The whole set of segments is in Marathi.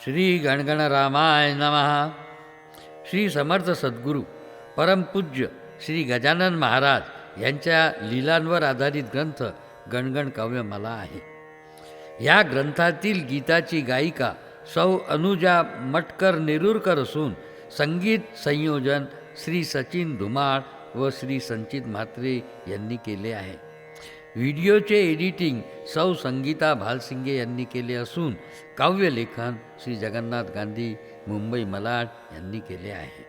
श्री गणगणरामाय नमः. श्री समर्थ सद्गुरू परमपूज्य श्री गजानन महाराज यांच्या लीलांवर आधारित ग्रंथ गणगण काव्यमाला आहे. या ग्रंथातील गीताची गायिका सौ अनुजा मटकर नेरुरकर असून संगीत संयोजन श्री सचिन धुमाळ व श्री संचित म्हात्रे यांनी केले आहे. व्हिडिओचे एडिटिंग सौ संगीता भालसिंगे यांनी केले असून काव्यलेखन श्री जगन्नाथ गांधी मुंबई मलाड यांनी केले आहे.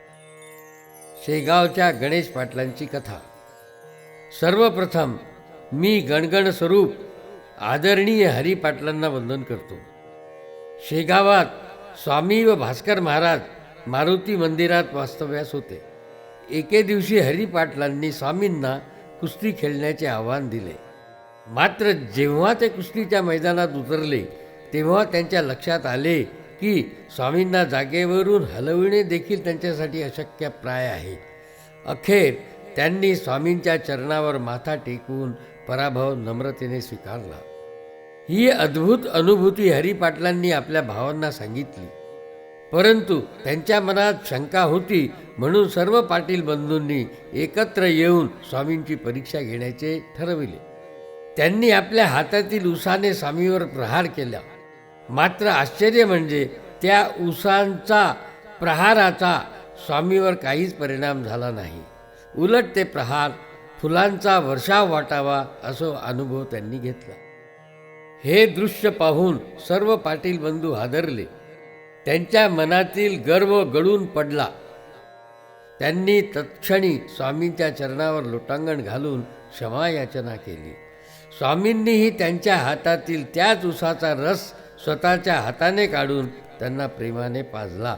शेगावच्या गणेश पाटलांची कथा. सर्वप्रथम मी गणगण स्वरूप आदरणीय हरी पाटलांना वंदन करतो. शेगावात स्वामी व भास्कर महाराज मारुती मंदिरात वास्तव्यास होते. एके दिवशी हरी पाटलांनी स्वामींना कुस्ती खेळण्याचे आव्हान दिले. मात्र जेव्हा ते कुस्तीच्या मैदानात उतरले तेव्हा त्यांच्या लक्षात आले की स्वामींना जागेवरून हलविणे देखील त्यांच्यासाठी अशक्यप्राय आहे. अखेर त्यांनी स्वामींच्या चरणावर माथा टेकवून पराभव नम्रतेने स्वीकारला. ही अद्भुत अनुभूती हरी पाटलांनी आपल्या भावांना सांगितली. परंतु त्यांच्या मनात शंका होती म्हणून सर्व पाटील बंधूंनी एकत्र येऊन स्वामींची परीक्षा घेण्याचे ठरविले. त्यांनी आपल्या हातातील उसाने स्वामीवर प्रहार केला. मात्र आश्चर्य म्हणजे त्या उसांचा प्रहाराचा स्वामीवर काहीच परिणाम झाला नाही. उलट ते प्रहार फुलांचा वर्षाव वाटावा असा अनुभव त्यांनी घेतला. हे दृश्य पाहून सर्व पाटील बंधू हादरले. त्यांच्या मनातील गर्व गळून पडला. त्यांनी तत्क्षणी स्वामींच्या चरणावर लोटांगण घालून क्षमा याचना केली. स्वामींनीही त्यांच्या हातातील त्याच उसाचा रस स्वतःच्या हाताने काढून त्यांना प्रेमाने पाजला.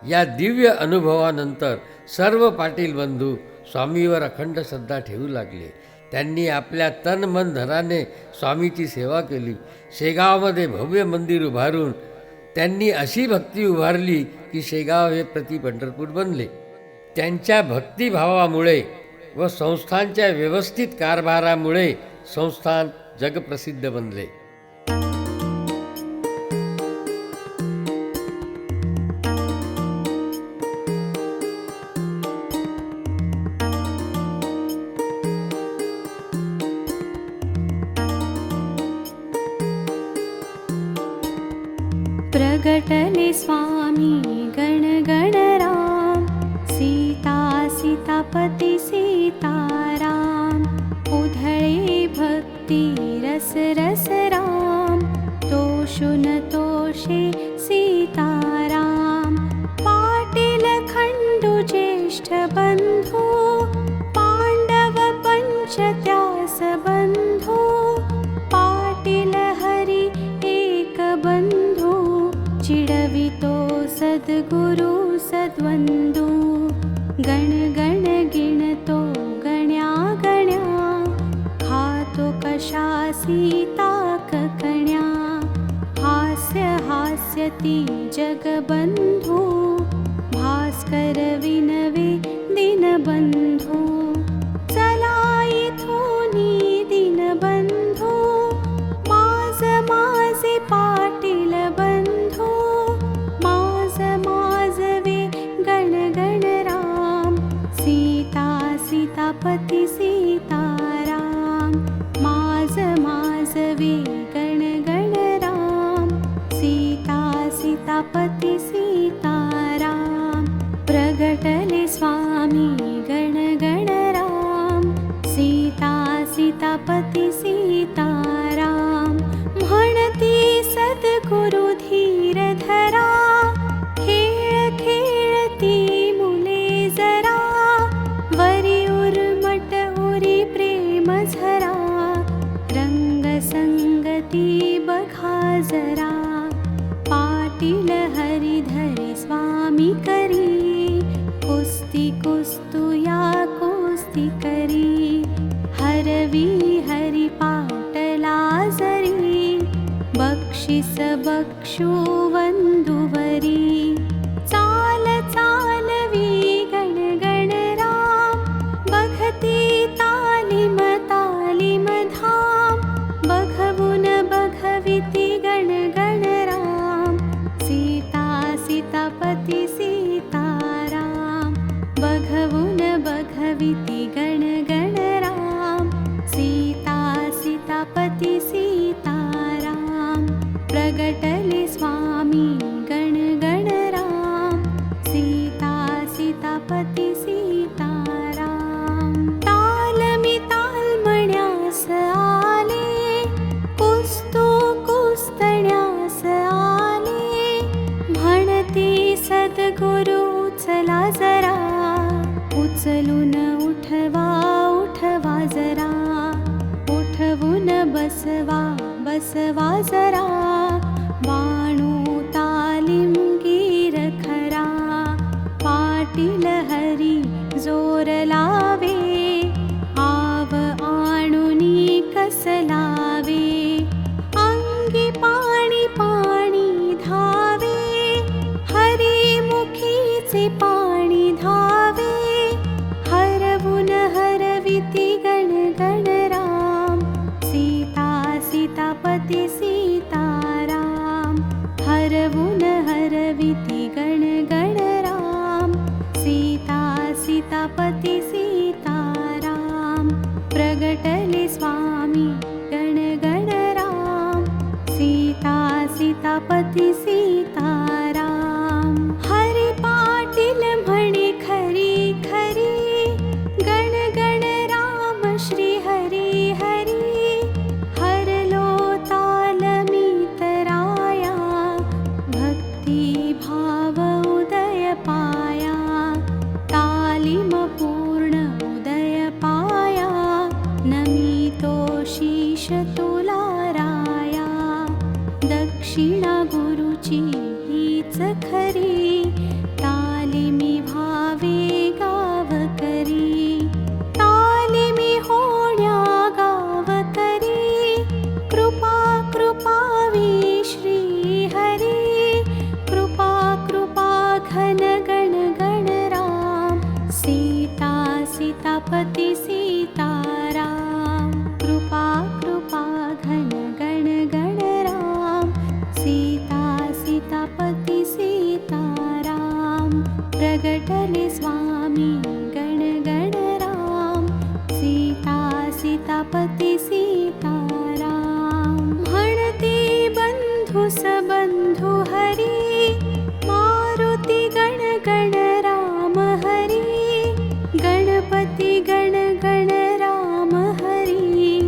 या दिव्य अनुभवानंतर सर्व पाटील बंधू स्वामीवर अखंड श्रद्धा ठेवू लागले. त्यांनी आपल्या तन मन धनाने स्वामीची सेवा केली. शेगावमध्ये भव्य मंदिर उभारून त्यांनी अशी भक्ती उभारली की शेगाव हे प्रति पंढरपूर बनले. त्यांच्या भक्तिभावामुळे व संस्थांच्या व्यवस्थित कारभारामुळे संस्थान जगप्रसिद्ध बनले. प्रगटले स्वामी गण गण राम, सीता सीतापती सीताराम. उधळे भक्ती रस रस राम, तोषुन तोषे सीताराम. पाटील खंडू ज्येष्ठ बंधू, पांडव पंच त्यास बंधू. पाटील हरी एक बंधू, चिडवितो सद्गुरु सद्वंदू. गण गण गिणतो गण्या गण्या, खातो कशा सीता ककण्या. हास्य हास्यती जगबंधू, भास्कर विनवे दीनबंधू. चला इथूनी दीनबंधू, माझ माझे पाटील बंधू. माझ माझवे गण गण राम, सीता सीतापती सीताराम. माझ माझवे गण गण राम, सीता सीतापती सीताराम. प्रगटले स्वामी गण गण राम, सीता सीतापती सीताराम. म्हणती सद्गुरु धीर धरा, खेळ खेळती मुले जरा. वरी उर्मट उरी प्रेम झरा, रंग संगती बघा जरा. पाटील हरिधरी स्वामी करी, कुस्ती कुस्तू या कुस्ती करी. हरवी हरी पाटला जरी, बक्षीस बक्षू वंदुवरी. चाल चालवी गण गण राम, बघती तालीम तालीम धाम. बघवून बघविती गण गण राम, सीता सीतापती सीताराम बघवून बघविती गण गण राम सीता सीतापती सीताराम प्रगटले स्वामी गण गण राम सीता सीतापती सीताराम तालमी तालमण्यास आले कुस्तू कुस्तण्यास आले म्हणती सद्गुरु चला जरा उचलून उठवा उठवा जरा उठवून बसवा बसवा जरा वाणू तालीम गीर खरा पाटील हरी जोर लावे आव आणुनी कस लावे अंगी पाणी पाणी धावे हरी मुखीचे पाणी धावे हरवून हरविती गण गण राम सीता सीतापती सीताराम हरवून हरविती गण गण राम सीता सीतापती सीताराम प्रगटले स्वामी गण गण राम सीता सीतापती सीताराम हरी पाटील म्हणे खरी खरी गण गण राम श्री हरी हरी हरलो तालमी तराया भक्ती भाव उदय पाया तालीम पूर्ण उदय पाया नमितो शीश तुला राया दक्षिणा गुरुची हीच खरी तालिमी भावे गाव करी तालिमी होण्या गाव करी कृपा कृपावी श्री हरी कृपा कृपा घन गण गण राम सीता सीतापती सीताराम कृपा कृपा घन गण गण राम सीता सीतापती सीताराम प्रगटले स्वामी गण गण राम सीता सीतापती सीताराम म्हणते बंधू सबंधू हरी मारुती गण गण राम हरी गणपती गण गण राम हरी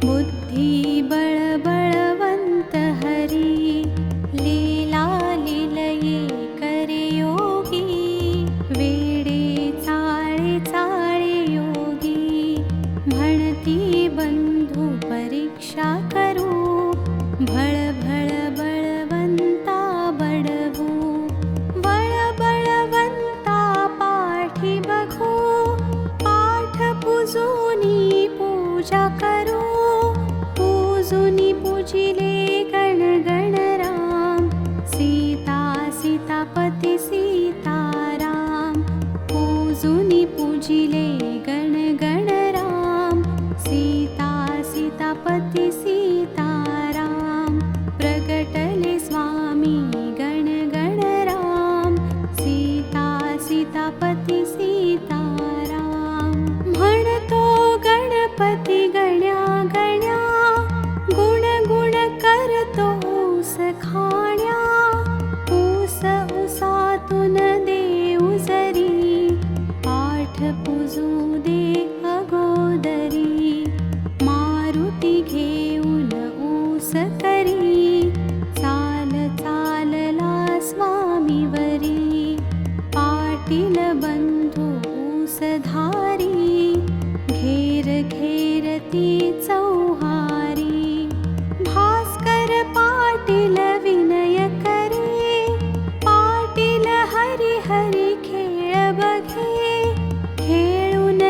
बुद्धी बळ बळवंत हरी लीला लीलये करे योगी वेडे चाळे चाळे योगी म्हणती बंधू परीक्षा करू भळ भळ बळवंता बडवू बळ बळवंता पाठी बघू पाठ पूजुनी पूजा करू पूजुनी पूजिले गण गण राम सीता सीतापती सीताराम पूजुनी पूजिले गण गण राम सीता सीतापती सीताराम प्रगटले स्वामी गण गण राम सीता सीतापती सीताराम म्हणतो गणपती गण्या गण्या गुण गुण करतो ऊस खाण्या ऊस उसातून देऊ जरी पाठ पूजू दे अगोदरी मारुती घेऊन ऊस करी चाल चालला स्वामीवरी पाटील बंधू ऊस धारी घेर घेर ती चौहारी भास्कर पाटील विनय करे पाटील हरी हरी खेळ बघे खेळून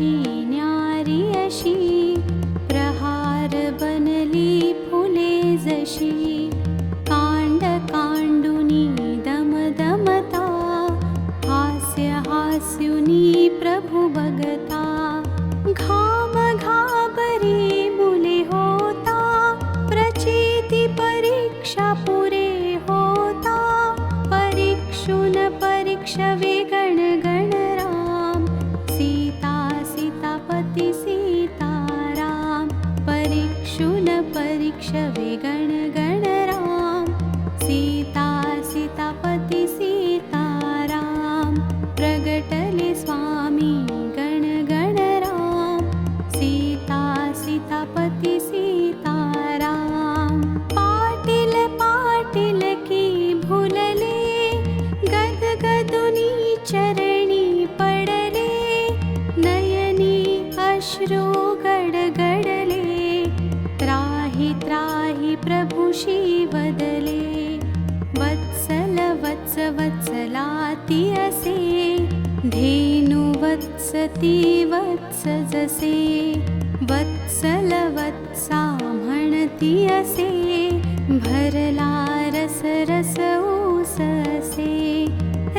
जशी न्यारी अशी, प्रहार बनली फुले जशी, कांड कांडुनी दमदमता, हास्य हास्युनी प्रभु बगता, घाम घाबरी मुले होता, प्रचिती परीक्षा पुरे होता, परीक्षुन परीक्षवे गण गणराम, सीता सीतापती सीताराम, परीक्षुन परीक्षवे गण गणराम, सीता सीतापती सीताराम, प्रगटले स्वामी गण गणराम, सीता सीतापती सीताराम, पाटील पाटील की भुलले, गदगदुनी चरणी पडले, नयनी अश्रू गडगडले, त्राहि त्राहि प्रभुशी वदले, वत्सल वत्स वत्सलाती असे, धेनु वत्सती वत्स जसे, वत्सल वत्सा म्हणती असे, भरला रस रस ऊस असे,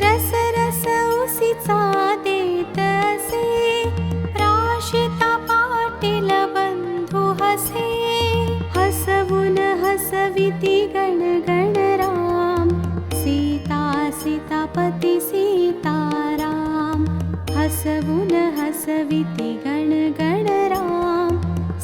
रस रस ऊसीचा देत असे, राशिता पाटील बंधू हसे, हसवून हसविती गण गणराम, सीता सीतापती सीताराम, हसवून हसविती गण गणराम,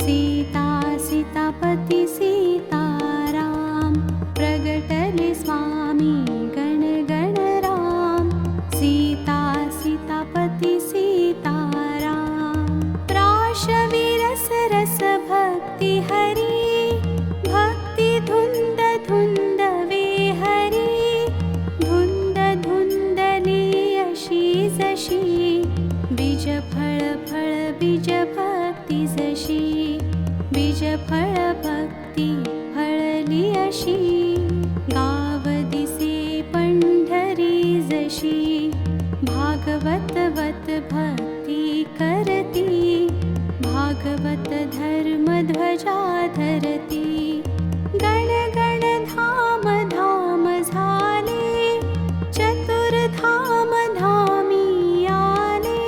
सीता सीतापती सीताराम, प्रगटले स्वामी गण गणराम, सीता सीतापती सीताराम, प्राशविरस रस भक्ती हरी, भक्ती धुंद धुंद वे हरी, धुंद धुंदली अशी जशी, बीज फळ फळ बीज भक्ती जशी, बीज फळ भक्ती फळली अशी, गाव दिसे पंढरी जशी, भागवत वत भक्ती करती, भागवत धर्म ध्वजा धरती, गण गण धाम धाम झाले, चतुर्धाम धामी आले,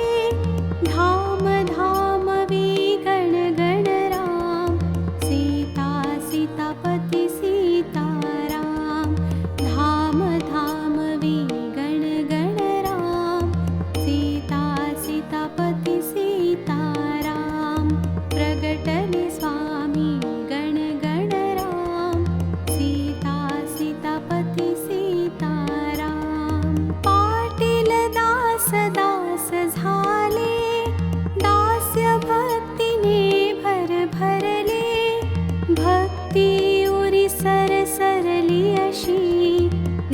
धाम धामवी गण गणराम, सीता सीतापती सीताराम, धाम धामवी गण गणराम, सीता सीतापती सीताराम, प्रगटले स्वामी गण गणराम, सीता सीतापती सीताराम, पाटील दास दास झाले, दास्य भक्तीने भर भरले, भक्ती उरी सर सरली अशी,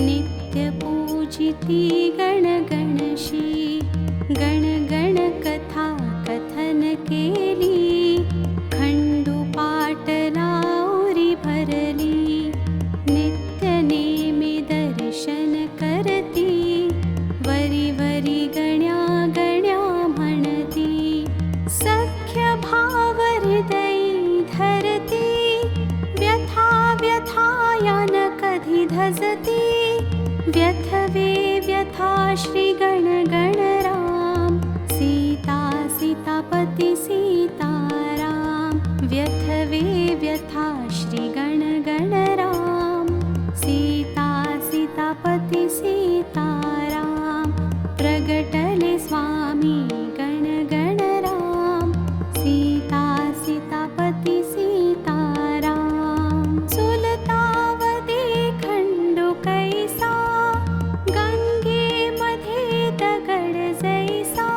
नित्य पूजिती गण गणशी, गण गण कथा कथन केली, खंडू पाटला उरी भरली, नित्य नेमी दर्शन करती, वरी वरी गण्या गण्या म्हणती, सख्य भाव हृदयी धरती, व्यथा व्यथायान कधी धजती, व्यथवे व्यथा श्री गण गणराम, सीता सीतापती सीताराम, व्यथवे व्यथा श्री गण गणराम, सीता सीतापती सीताराम, प्रगटले स्वामी गण गणराम, सीता सीतापती सीताराम, चुलतावदे खंडू कैसा, गंगेमध्ये दगड जैसा,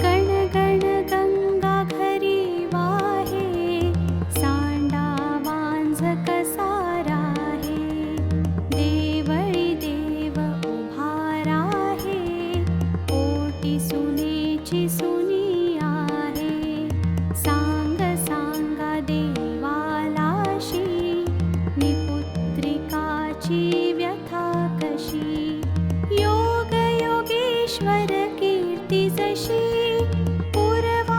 गण गण गंगा घरी वाहे, सांडा वांझ कसा राहे, देवळी देव उभा राहे, ओटी सुनेची सुनी आहे, सांग सांगा देवालाशी, निपुत्रिकाची व्यथा कशी, योग योगेश्वर कीर्ती जशी, पूर्व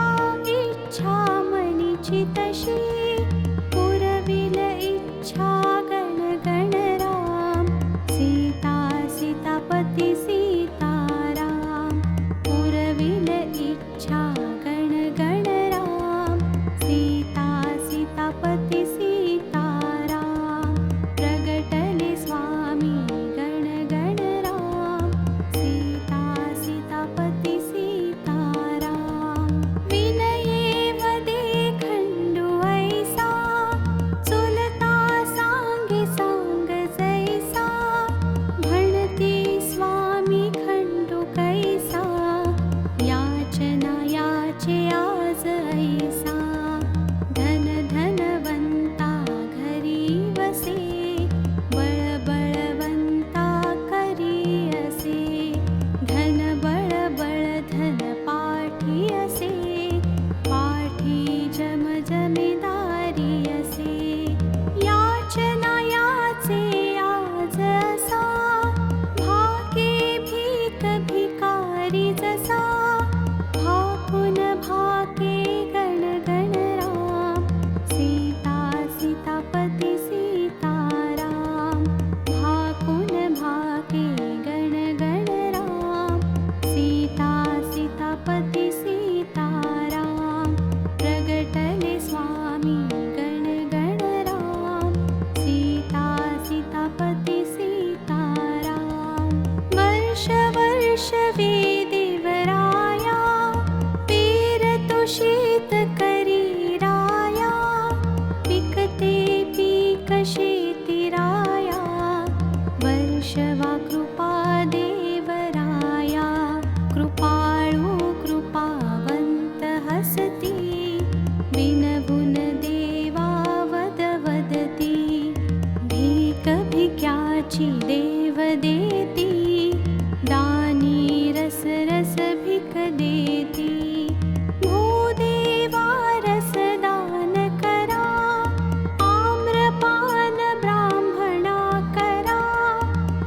सीतापती सीताराम पुरविल इच्छा गण गण राम सीता सीतापती सीताराम प्रगटले स्वामी गण गण राम सीता सीतापती सीताराम विनये वदे खंडू ऐसा चुलता सांगे सांग जैसा म्हणती स्वामी खंडू कैसा याचना याचे आज ऐसा धन धनवंता घरी वसे बळ बळवंता करी असे धन बळ बळ धन पाठी असे पाठी जम जमीदारी असे याचना याचे आज असा भागे भीक भिकारी जसा भाकून भाके गण गण राम सीता सीतापती सीताराम भाकून भाके गण गण राम सीता सीतापती सीताराम प्रगटले स्वामी गण गण राम सीता सीतापती सीताराम वर्ष वर्ष वेदेवराया पेरतो शीत करी राया पिकते पीक शेती राया वर्षवा कृपा देवराया कृपाळू कृपावंत हसती विनवून देवा वद वदती भीक भिक्याची देव देती दानी रस रस भिक देती भूदेवा रस दान करा आम्रपान ब्राह्मणा करा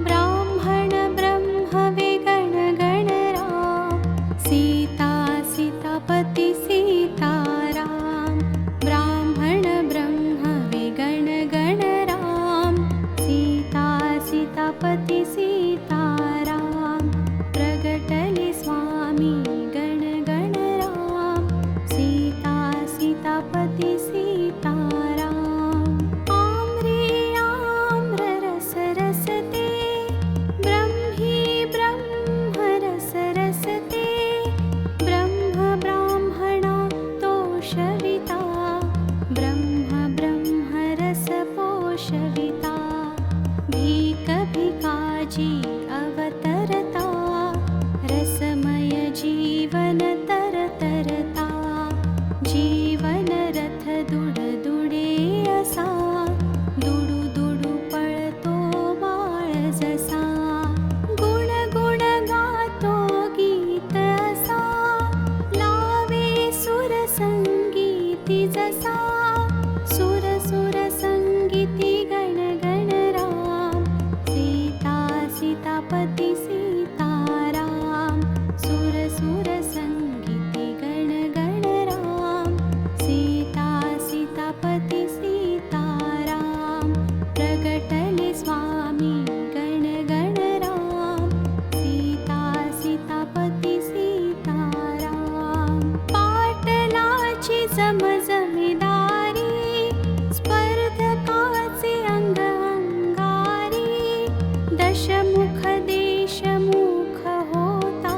ब्राह्मण ब्रह्मवे गण गण राम सीता सीतापती सीताराम ब्राह्मण ब्रह्मवे गण गण राम सीता सीतापती सीताराम प्रगटले स्वामी गण गण राम सीता सीतापती सीताराम आम्रे आम्र रस रसते ब्रह्मी ब्रह्म रस रसते ब्रह्म ब्राह्मणा तोषविता ब्रह्म ब्रह्म रस पोषविता भीक भिकाजी अवतरता रसमय जीवन तरतरता जीवन रथ दुड दुडे असा दुडू दुडू पळतो बाळ जसा गुण गुण गातो गीत असा लावे सुर संगीती जसा सुर सुर संगीती गण गण राम सीता सीतापती सीताराम सुर सुर संगीती गण गण राम सीता सीतापती सीताराम प्रगटले स्वामी गण गण राम सीता सीतापती सीताराम पाटलाची जमजमीदारी स्पर्धकाचे अंग अंगारी दशमुख देशमुख होता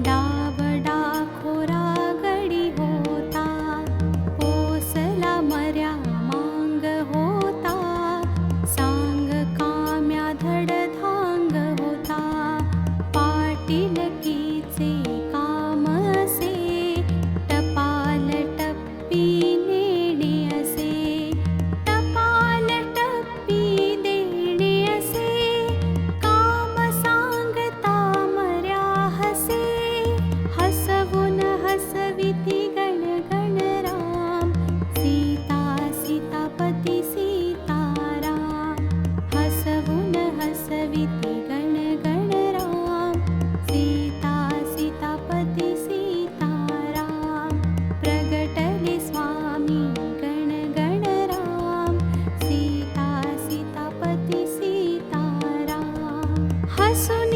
डाव डाखोरा गडी होता पोसला मर्या मांग होता सांग काम्या धड धांग होता पाटील कीचे काम असे टपाल टप्पी नेणे असे टपाल टप्पी देणे असे काम सांगता मर्या हसे हसवून हसविती गण गण राम सीता सीतापती सीताराम हसवून हसविती गण गण राम सीता सीतापती सीताराम प्रगटले स्वामी गण गण राम सीता सीतापती सीताराम हसून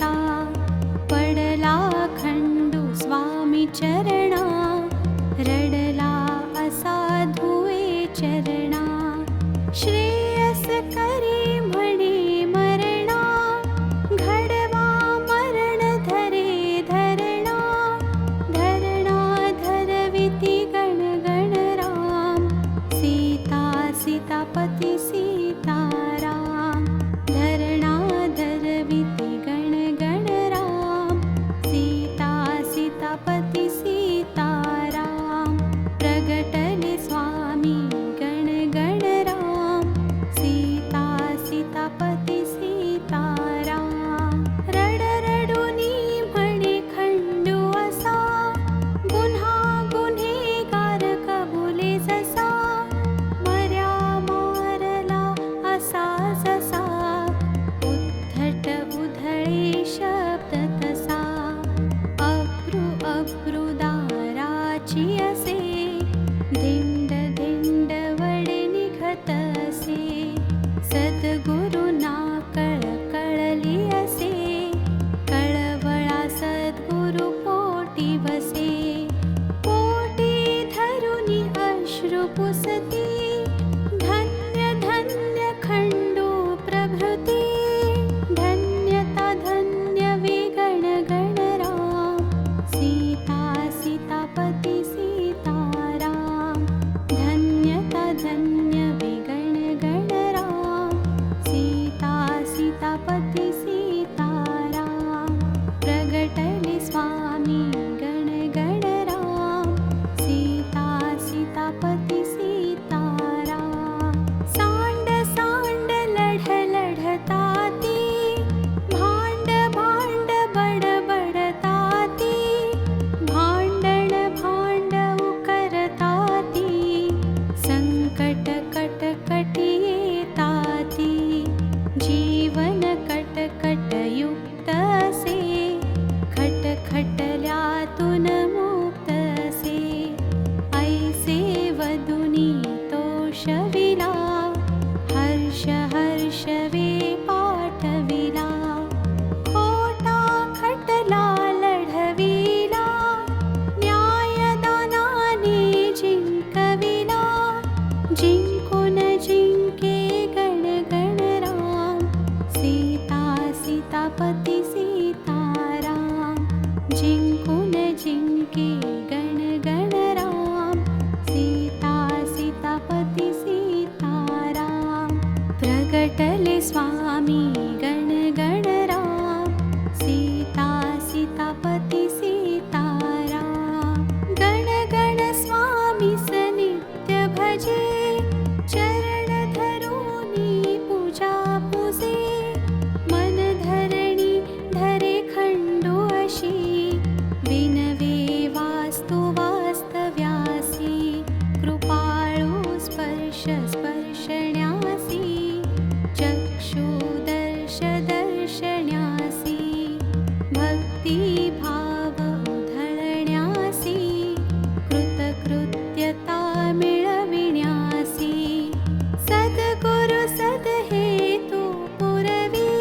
करता पडला खंडू स्वामी चरणा रडला असाधुए चरणा श्रेयस करी म्हणे मरणा घडवा मरण धरे धरणा धरणा धरविती गण गण राम सीता सीतापती सीताराम धरणा धरविती गण गण राम सीता सीतापती सीताराम प्रगटले स्वामी गण गण राम सीता सीतापती सीताराम रड रडुनी म्हणे खंडू असा गुन्हा गुन्हेगार कबुले जसा मर्या मारला असा जसा उद्धट उधळे शब्द तसा अब्रू अब्रू दाराची असे धिंड धिंड वडे निघत असे सद्गुरुना कळकळली असे कळवळा सद्गुरु पोटी बसे पोटी धरुनी अश्रु पुसती धन्य धन्य खंडू प्रभृती धन्यता धन्य विगण गण राम सीता सीतापती सीताराम धन्यता धन्य विगण गण राम सीता सीतापती सीताराम प्रगटले स्वामी गण गण राम सीता सीतापती सीताराम सांड सांड लढ लढताती भांड भांड बड बडताती भांडण भांड उकरताती संकट कट कटी येताती जीवन कट कट युक्त असे खट खटल्यातून मुक्त असे ऐसे वदुनी तोषविला हर्ष हर्ष वे पाठविला खोटा खटला लढविला न्यायदानाने जिंकविला जिंकून जिंके गण गण राम सीता सीतापती सीताराम जिंकून जिंके गण गण राम सीता सीतापती सीताराम प्रगटले स्वामी गण गण राम सीता सीतापती सीताराम गण गण स्वामी सनित्य भजे चरण धरुनी पूजा पूजे मन धरणी धरे खंडू अशी विनवे वास्तु वास्तव्यासी कृपाळू स्पर्श स्पर्शण्यासी चक्षुदर्श दर्शण्यासी भक्ती भाव उधळण्यासी कृतकृत्यता मिळविण्यासी सद्गुरु सद्हेतु पुरवी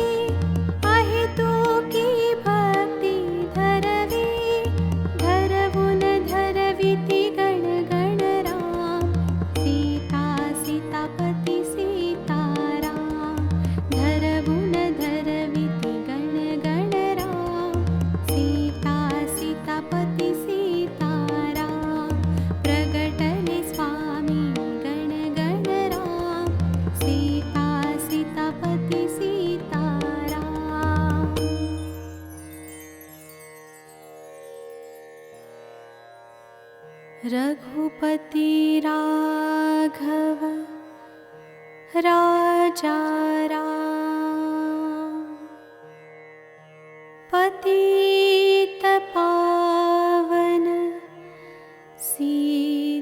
अहेतु की भक्ती धरवी धरवून धरविती गण गण राम सीता सीतापती सीताराम धरवून धरविती गण गण राम सीता सीतापती सीताराम प्रगटले स्वामी गण गण राम सीता सीतापती सीताराम रघुपति राघव राजा राम पतित पावन सीताराम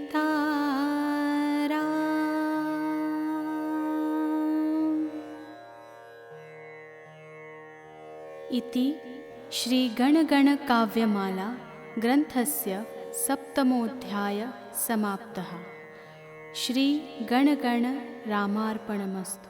इति श्री गणगण काव्यमाला ग्रंथस्य सप्तमोऽध्याय समाप्तः। श्री गणगण रामार्पणमस्तु।